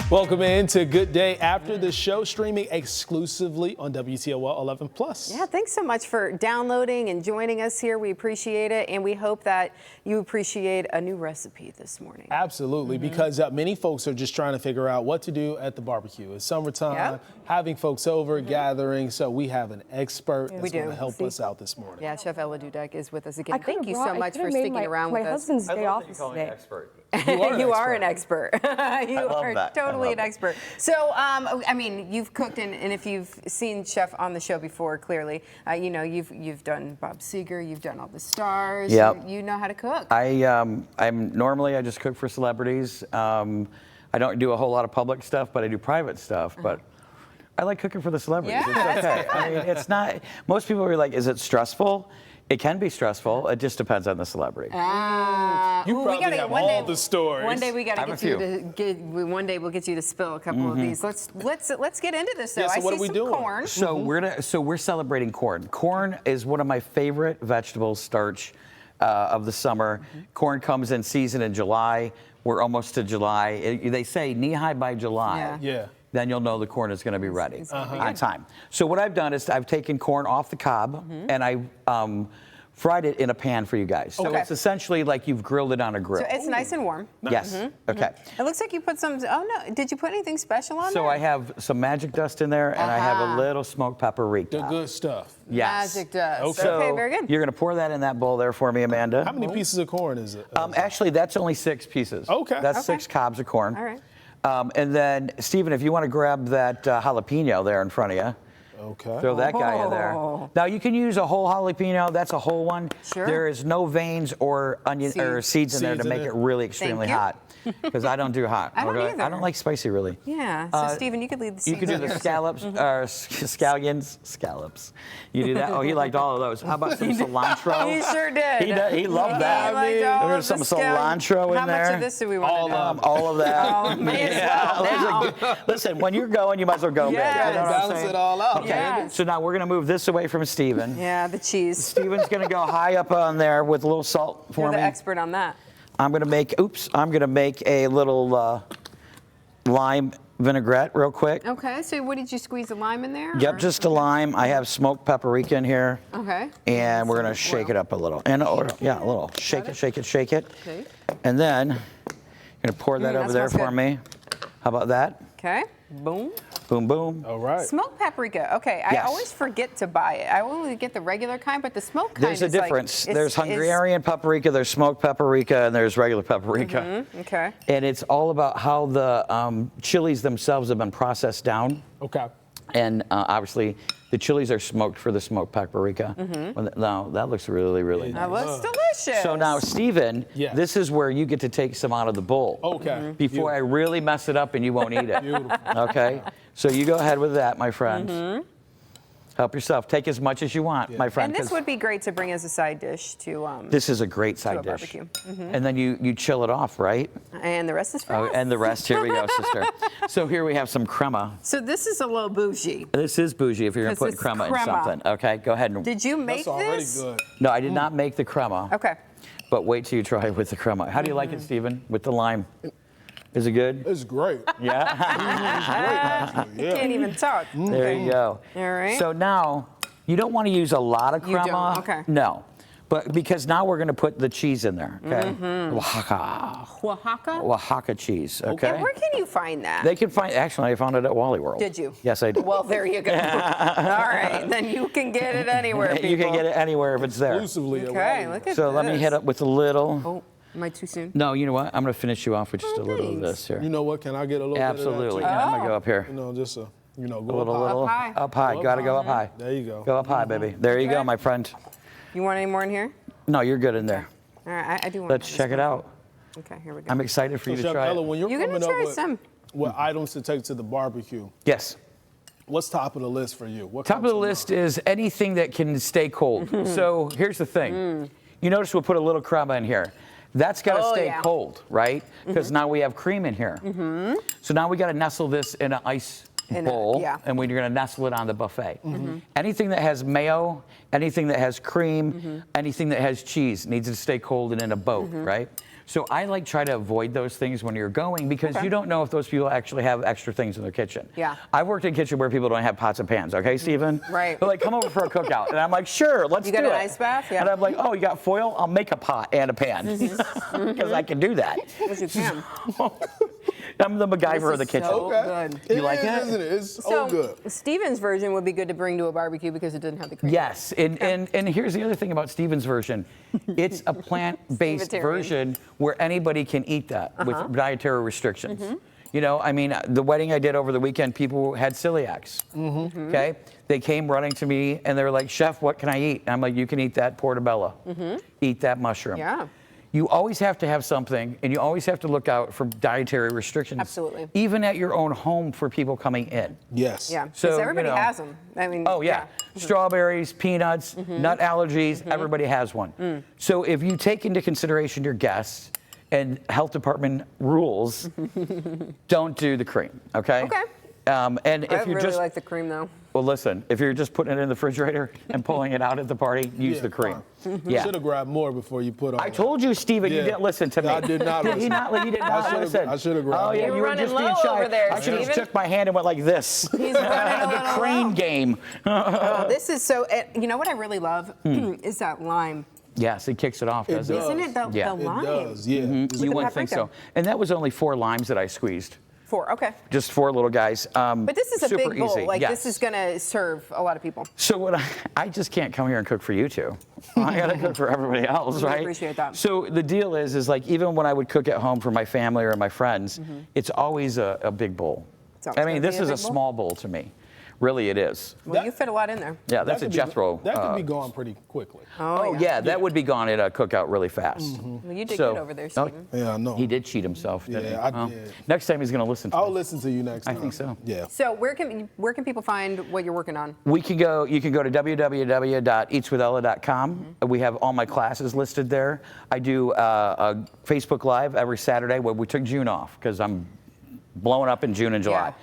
Welcome in to Good Day After the Show, streaming exclusively on WTOL 11+. Yeah, thanks so much for downloading and joining us here. We appreciate it, and we hope that you appreciate a new recipe this morning. Absolutely, because many folks are just trying to figure out what to do at the barbecue. It's summertime, having folks over, gathering, so we have an expert that's going to help us out this morning. Yeah, Chef Ella Dudek is with us again. Thank you so much for sticking around with us. My husband's day off today. You are an expert. You are totally an expert. So, I mean, you've cooked, and if you've seen Chef on the show before, clearly, you know, you've done Bob Seger, you've done all the stars. Yep. You know how to cook. I just cook for celebrities. I don't do a whole lot of public stuff, but I do private stuff. But I like cooking for the celebrities. Yeah, it's okay. I mean, it's not. Most people are like, "Is it stressful?" It can be stressful. It just depends on the celebrity. You probably have all the stories. One day we got to get you to one day we'll get you to spill a couple of these. Let's get into this though. Yeah, so I what see are we some doing? corn. So we're celebrating corn. Corn is one of my favorite vegetable starch of the summer. Corn comes in season in July. We're almost to July. They say knee-high by July. Yeah. Then you'll know the corn is going to be ready on time. So what I've done is I've taken corn off the cob and I fried it in a pan for you guys. So it's essentially like you've grilled it on a grill. So it's nice and warm. Yes. Okay. It looks like you put some. Oh no! Did you put anything special on there? So I have some magic dust in there, and I have a little smoked paprika. The good stuff. Yes. Magic dust. Okay. So Okay, very good. You're going to pour that in that bowl there for me, Amanda. How many pieces of corn is it? Actually, that's only 6 pieces. Okay. That's 6 cobs of corn. All right. And then, Stephen, if you want to grab that jalapeno there in front of you. Okay. Throw that guy in there. Now you can use a whole jalapeno. That's a whole one. Sure. There is no veins or onion or seeds in there to make it really extremely hot. Because I don't do hot. I don't either. I don't like spicy really. Yeah. So Stephen, you could lead the scene. You can do the scallops, scallops. You do that. Oh, he liked all of those. How about some cilantro? He sure did. He loved that. There's some cilantro in there. How much of this do we want to do? All of that. Oh, man. Listen, when you're going, you might as well go big. Yes. You know what I'm Balance saying? it all out. Okay. Yes. So now we're going to move this away from Stephen. Yeah, the cheese. Steven's going to go high up on there with a little salt for You're me. the expert on that. I'm going to make a little lime vinaigrette real quick. Okay, so what did you squeeze a lime in there? Yep, or? just a lime. I have smoked paprika in here. Okay. And we're going to shake it up a little. And a little. Shake it. Okay. And then you're going to pour that over there for me. How about that? Okay. Boom. Boom, boom. All right. Smoked paprika. Okay, I always forget to buy it. I only get the regular kind, but the smoked kind There's a is difference. Like, there's Hungarian paprika, there's smoked paprika, and there's regular paprika. Okay. And it's all about how the chilies themselves have been processed down. Okay. And obviously, the chilies are smoked for the smoked paprika. Now, that looks really, really nice. That looks delicious. So now, Stephen, this is where you get to take some out of the bowl. Okay. Before I really mess it up and you won't eat it. Beautiful. Okay? So you go ahead with that, my friend. Help yourself. Take as much as you want, my friend. And this would be great to bring as a side dish to This is a great side dish. barbecue. And then you chill it off, right? And the rest is for us. And the rest, here we go, sister. So here we have some crema. So this is a little bougie. This is bougie if you're going to put It's crema in crema. something. Okay, go ahead. And Did you make That's already this? good. No, I did not make the crema. Okay. But wait till you try it with the crema. How do you like it, Stephen, with the lime? Is it good? It's great. Yeah? It's great, actually. You can't even talk. There you go. All right. So now, you don't want to use a lot of You crema. don't, okay. No. But because now we're going to put the cheese in there, okay? Oaxaca. Oaxaca cheese, okay? And where can you find that? They can find, actually, I found it at Wally World. Did you? Yes, I did. Well, there you go. All right, then you can get it anywhere, people. You can get it anywhere if it's there. Exclusively at Okay, Wally. look at So this. let me hit up with a little. Oh, am I too soon? No, you know what? I'm going to finish you off with just a little of nice. this here. You know what? Can I get a little bit Absolutely. of that, Yeah, I'm going to go up here. too? You know, just go A up little, high. up high. Go Got to up go high. up high. There you go. Go up high, baby. There you go, Okay. my friend. You want any more in here? No, you're good in there. All right, I do want Let's this check it one. out. Okay, here we go. I'm excited for you So, to Chef try Ella, it. when you're You're coming gonna up try with some. what items to take to the barbecue, Yes. what's top of the list for you? What Top comes of the to mind? list is anything that can stay cold. So here's the thing. You notice we'll put a little crema in here. That's got to Oh, stay yeah. cold, right? Because now we have cream in here. So now we got to nestle this in an ice bowl, and we're going to nestle it on the buffet. Anything that has mayo, anything that has cream, anything that has cheese needs to stay cold and in a boat, right? So I like try to avoid those things when you're going because you don't know if those people actually have extra things in their kitchen. Yeah. I've worked in a kitchen where people don't have pots and pans, okay, Stephen? Right. They're like, come over for a cookout. And I'm like, sure, let's do it. You got an ice bath? Yeah. And I'm like, oh, you got foil? I'll make a pot and a pan because I can do that. Yes, you can. I'm the MacGyver of the kitchen. So good. You like that? Isn't it? It's So good. Steven's version would be good to bring to a barbecue because it doesn't have the cream. Yes, and here's the other thing about Steven's version. It's a plant-based Stevetarian. version where anybody can eat that with dietary restrictions. You know, I mean, the wedding I did over the weekend, people had celiacs, okay? They came running to me and they were like, Chef, what can I eat? And I'm like, you can eat that portobello, eat that mushroom. Yeah. You always have to have something, and you always have to look out for dietary restrictions. Absolutely. Even at your own home for people coming in. Yes. Yeah, because So, everybody you know, has them. I mean, Oh, yeah. Strawberries, peanuts, nut allergies, everybody has one. So if you take into consideration your guests and health department rules, don't do the cream, okay? Okay. And if I you're really just, like the cream though. well, listen, if you're just putting it in the refrigerator and pulling it out at the party, use the cream. Yeah. Should have grabbed more before you put on. I told you, Steven, you Yeah. didn't listen to me. I did not Did he listen. not? You did not listen. I should have grabbed Oh, yeah, more. you were running just being low shy. over there, I should have Steven. took my hand and went like this. He's running a The little crane low. game. Oh, this is so. You know what I really love is that lime. Yes, it kicks it off, doesn't it? does. Isn't it the, Yeah. the It lime? does, yeah. You the wouldn't think so. paprika. And that was only 4 limes that I squeezed. 4. Okay. Just 4 little guys. But this is a super big bowl. easy. Like Yes. this is gonna serve a lot of people. So what I just can't come here and cook for you two. I gotta cook for everybody else, We right? appreciate that. So the deal is like even when I would cook at home for my family or my friends, it's always a big bowl. Sounds I good. mean, Be this a is a big bowl? small bowl to me. Really, it is. Well, That- you fit a lot in there. Yeah, that's a could be- Jethro. That could be gone pretty quickly. Oh yeah, that would be gone at a cookout really fast. Well, you did So- good over there, Oh, Steven. Yeah, I know. He did cheat himself, didn't he? Yeah, I Oh. did. Next time he's gonna listen to I'll me. listen to you next time. I think so. Yeah. So where can people find what you're working on? You can go to www.eatswithella.com. We have all my classes listed there. I do a Facebook Live every Saturday where we took June off because I'm blowing up in June and July. Yeah.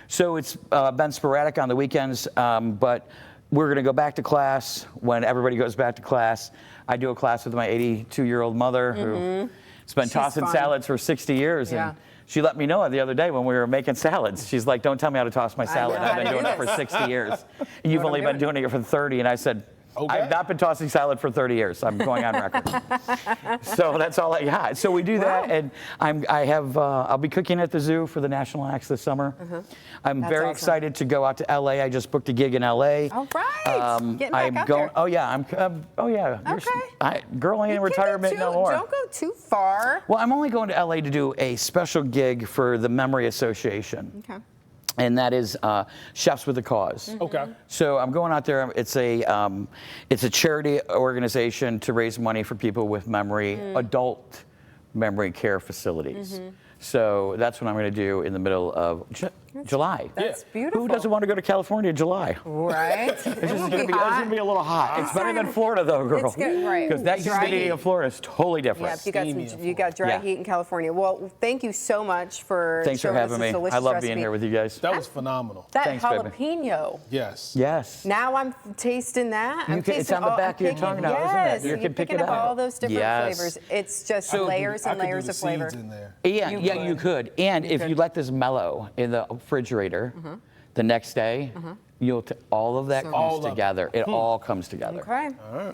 So it's been sporadic on the weekends, but we're going to go back to class when everybody goes back to class. I do a class with my 82-year-old mother who's been She's tossing fun. salads for 60 years. Yeah. And she let me know the other day when we were making salads. She's like, don't tell me how to toss my salad. know how I've been to doing do it for this. 60 years. And you've what only I'm been doing it for 30. And I said, Okay. I've not been tossing salad for 30 years. I'm going on record. So that's all I got. So we do that, and I'll be cooking at the zoo for the National Acts this summer. I'm That's very awesome. excited to go out to LA. I just booked a gig in LA. All right. Getting back I'm out going. there. Oh yeah, oh yeah. Okay. Girl ain't in You can't go retirement no more. Don't go too far. Well, I'm only going to LA to do a special gig for the Memory Association. Okay. And that is Chefs with a Cause. Okay. So I'm going out there. It's a charity organization to raise money for people with memory, adult memory care facilities. So that's what I'm going to do in the middle of July. That's beautiful. Who doesn't want to go to California in July? Right. It's going to be a little hot. It's better than Florida, though, girl. It's good, right. Because that Dry humidity heat. of Florida is totally different. Yeah, you got dry Yeah. heat in California. Well, thank you so much for Thanks for showing us having this me. delicious I love recipe. being here with you guys. That was phenomenal. That Thanks, baby. jalapeno. Yes. Yes. Now I'm tasting that. I'm It's tasting on the all- back of your I'm tongue picking- now, isn't it? yes, You and can you're pick it picking up up. all those different Yes. flavors. It's just I could layers do- and I could do layers the of flavor. seeds in there. Yeah, You you could. And if you let this mellow in the refrigerator, the next day, all of that So comes good. together. It all comes together. Okay.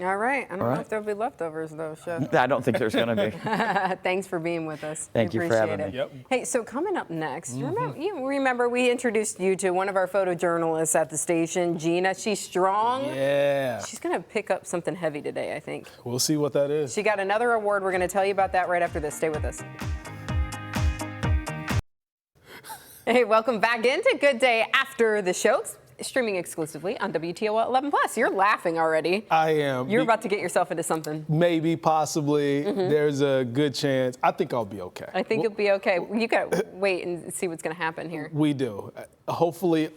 All right. I don't know right. if there'll be leftovers though, Chef. I don't think there's going to be. Thanks for being with us. Thank We you for having appreciate me. it. Yep. Hey, so coming up next, you remember we introduced you to one of our photojournalists at the station, Gina. She's strong. Yeah. She's gonna pick up something heavy today, I think. We'll see what that is. She got another award. We're gonna tell you about that right after this. Stay with us. Hey, welcome back into Good Day After the Show, streaming exclusively on WTO 11 Plus. You're laughing already. I am. You're about to get yourself into something. Maybe, possibly. There's a good chance. I think I'll be okay. I think you'll be okay. You gotta wait and see what's gonna happen here. We do. Hopefully,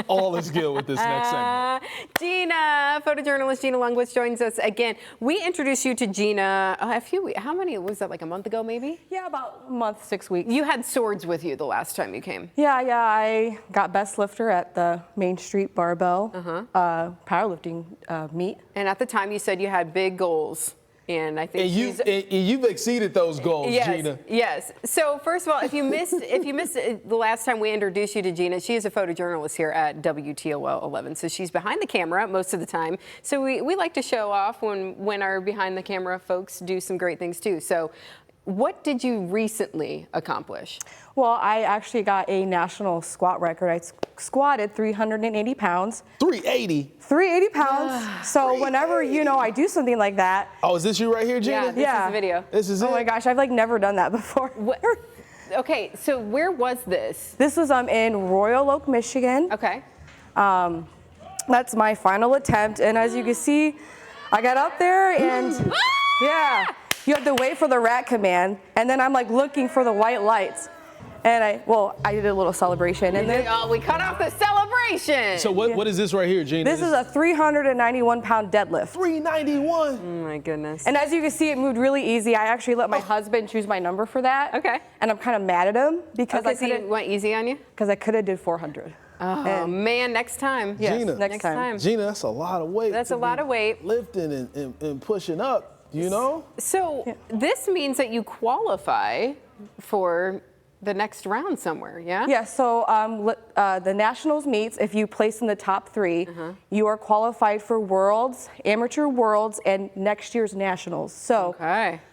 all is good with this next segment. Gina, photojournalist Gina Lundquist joins us again. We introduced you to Gina a few weeks. How many was that? Like a month ago, maybe? Yeah, about a month, 6 weeks. You had swords with you the last time you came. Yeah, I got best lifter at the Main Street Barbell powerlifting meet. And at the time, you said you had big goals And I think you've exceeded those goals, yes, Gina. Yes. So first of all, if you missed the last time we introduced you to Gina, she is a photojournalist here at WTOL 11. So she's behind the camera most of the time. So we like to show off when our behind the camera folks do some great things too. So what did you recently accomplish? Well, I actually got a national squat record. I squatted 380 pounds. 380? 380 pounds. So whenever, I do something like that. Oh, is this you right here, Gina? Yeah, this is the video. This is it? Oh my gosh, I've never done that before. Okay, so where was this? This was in Royal Oak, Michigan. Okay. That's my final attempt. And as you can see, I got up there and yeah, you have to wait for the rat command. And then I'm looking for the white lights. And I did a little celebration. And then we cut off the celebration. So what is this right here, Gina? This is a 391-pound deadlift. 391? Oh my goodness. And as you can see, it moved really easy. I actually let my husband choose my number for that. Okay. And I'm kind of mad at him because so he went easy on you? Because I could have did 400. Oh man, next time. Yes, Gina, next time. Gina, that's a lot of weight. That's a lot of weight. Lifting and pushing up, So this means that you qualify for the next round somewhere, yeah? Yeah, so the Nationals meets, if you place in the top 3, you are qualified for Worlds, Amateur Worlds, and next year's Nationals. So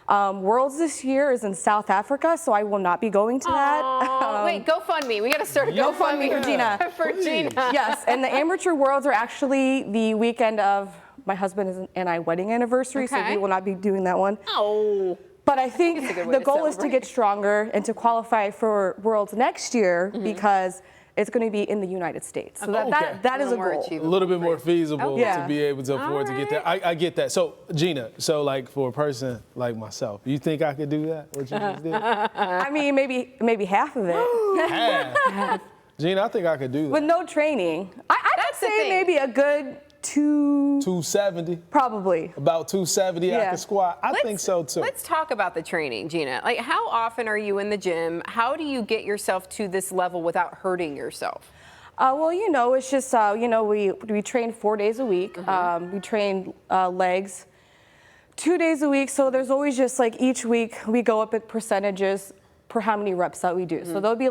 Worlds this year is in South Africa, so I will not be going to that. Wait, GoFundMe. We got to start a GoFundMe for Gina. For Gina. Yes, and the Amateur Worlds are actually the weekend of my husband and I wedding anniversary, so we will not be doing that one. Oh. But I think the goal is to get stronger and to qualify for Worlds next year because it's going to be in the United States. So that is a goal. A little bit more feasible to be able to afford to get there. I get that. So, Gina, for a person like myself, you think I could do that, what you just did? I mean, maybe half of it. Half? Gina, I think I could do that. With no training. I could say maybe a good 270. Probably. About 270 I could squat. I think so too. Let's talk about the training, Gina. How often are you in the gym? How do you get yourself to this level without hurting yourself? Well, it's just, we train 4 days a week. We train legs 2 days a week. So there's always just each week we go up at percentages per how many reps that we do. So there'll be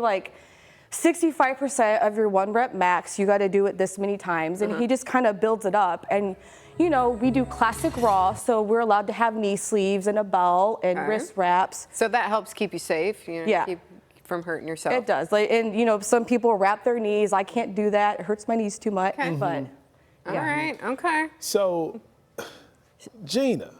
65% of your 1 rep max, you got to do it this many times. And he just kind of builds it up. And, we do classic raw, so we're allowed to have knee sleeves and a belt and wrist wraps. So that helps keep you safe, keep from hurting yourself. It does. And, some people wrap their knees. I can't do that. It hurts my knees too much. Okay. But, All right, okay. So, Gina,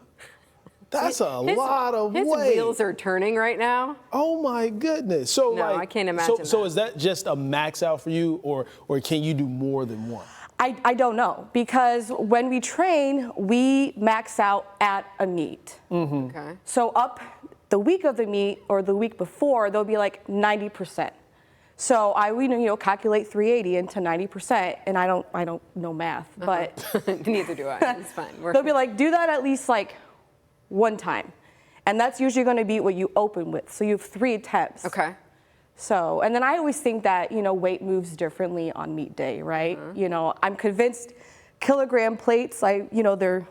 that's a lot of weight. His wheels are turning right now. Oh my goodness. So no, I can't imagine So is that just a max out for you, or can you do more than one? I don't know, because when we train, we max out at a meet. Okay. So up the week of the meet or the week before, they'll be 90%. So we calculate 380 into 90%, and I don't know math, but neither do I. It's fine. They'll be do that at least one time. And that's usually going to be what you open with. So you have 3 attempts. Okay. So, and then I always think that, weight moves differently on meet day, right? I'm convinced kilogram plates, they're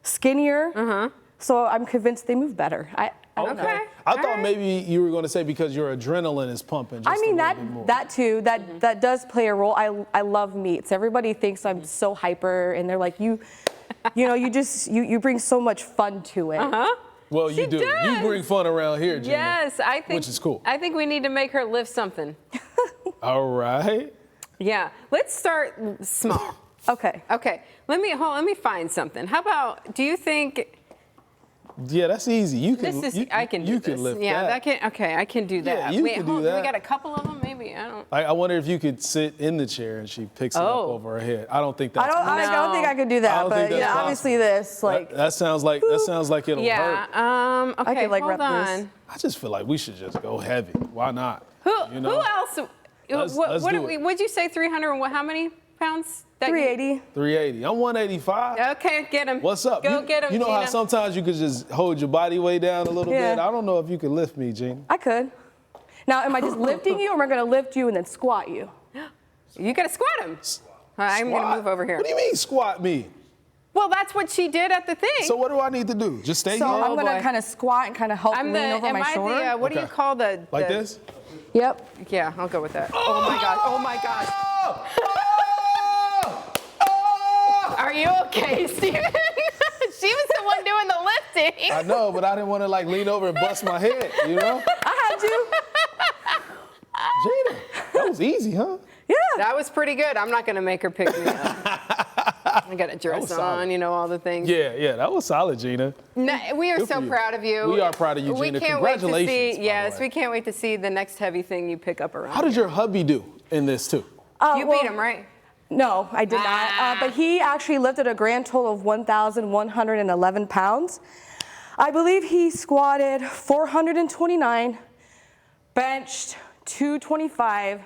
skinnier. So I'm convinced they move better. I don't know. I thought maybe you were going to say because your adrenaline is pumping just a little bit more. that too, that does play a role. I love meets. Everybody thinks I'm so hyper, and they're like, you bring so much fun to it. Well, you do. Does. You bring fun around here, Gina. Yes, I think. Which is cool. I think we need to make her lift something. All right. Yeah. Let's start small. Okay. Okay. Let me find something. How about? Do you think? Yeah, that's easy. You can. I can do you this. can lift yeah, that. I can do that. Yeah, you can do that. We got a couple of them, maybe. I don't. I wonder if you could sit in the chair and she picks it up over her head. I don't think that's. I don't think I could do that, but obviously this that sounds like it'll hurt. Yeah. Okay. I could hold rep on. this. I just feel like we should just go heavy. Why not? Who else? Let's do it. What'd you say? 300 and how many pounds? 380. 380. I'm 185. Okay, get him. What's up? Go get him, You know Gina. how sometimes you could just hold your body weight down a little bit? I don't know if you could lift me, Gina. I could. Now, am I just lifting you, or am I going to lift you and then squat you? You got to squat him. I'm going to move over here. What do you mean squat me? Well, that's what she did at the thing. So what do I need to do? Just stay So here? I'm gonna kind of squat and kind of help lean over my shoulder. What do you call Like this? Yep. Yeah, I'll go with that. Oh my gosh, oh my gosh. Are you okay, Steven? She was the one doing the lifting. I know, but I didn't want to like lean over and bust my head, you know? I had to. Gina, that was easy, huh? Yeah. That was pretty good. I'm not going to make her pick me up. I got a dress on, you know, all the things. Yeah, that was solid, Gina. No, we are Good so for you. proud of you. We are proud of you, Gina. We can't wait to Congratulations, see. by the Yes, way. we can't wait to see the next heavy thing you pick up around. How did your hubby do in this too? You beat him, right? No, I did not. But he actually lifted a grand total of 1,111 pounds. I believe he squatted 429, benched 225,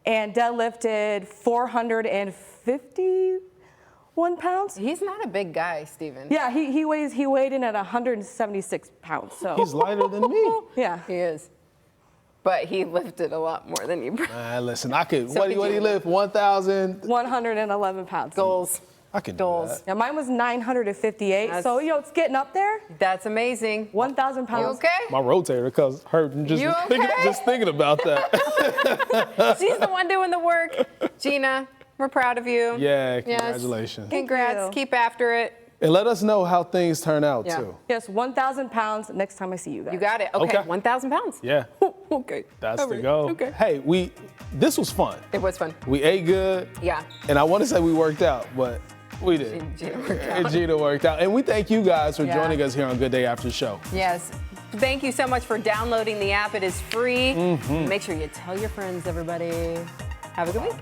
and deadlifted 451 pounds. He's not a big guy, Steven. Yeah, he weighed in at 176 pounds. So He's lighter than me. yeah. He is. But he lifted a lot more than you. Listen, I could. So what could do you you. lift? 1,000. 111 pounds. Goals. I can do Goals. that. Yeah, mine was 958. So it's getting up there. That's amazing. 1,000 You pounds. okay? My rotator cuff's hurting just You okay? just thinking about that. She's the one doing the work. Gina, we're proud of you. Yeah, Yes. congratulations. Congrats. you. Keep after it. And let us know how things turn out Yeah. too. Yes, 1,000 pounds next time I see you guys. You got it. Okay, Okay. 1,000 pounds. Yeah, Okay. that's All the right. go. Okay. Hey, this was fun. It was fun. We ate good. Yeah. And I want to say we worked out, but we did. Gina worked out. And Gina worked out. And we thank you guys for Yeah. joining us here on Good Day After the Show. Yes. Thank you so much for downloading the app. It is free. Make sure you tell your friends, everybody. Have a good week.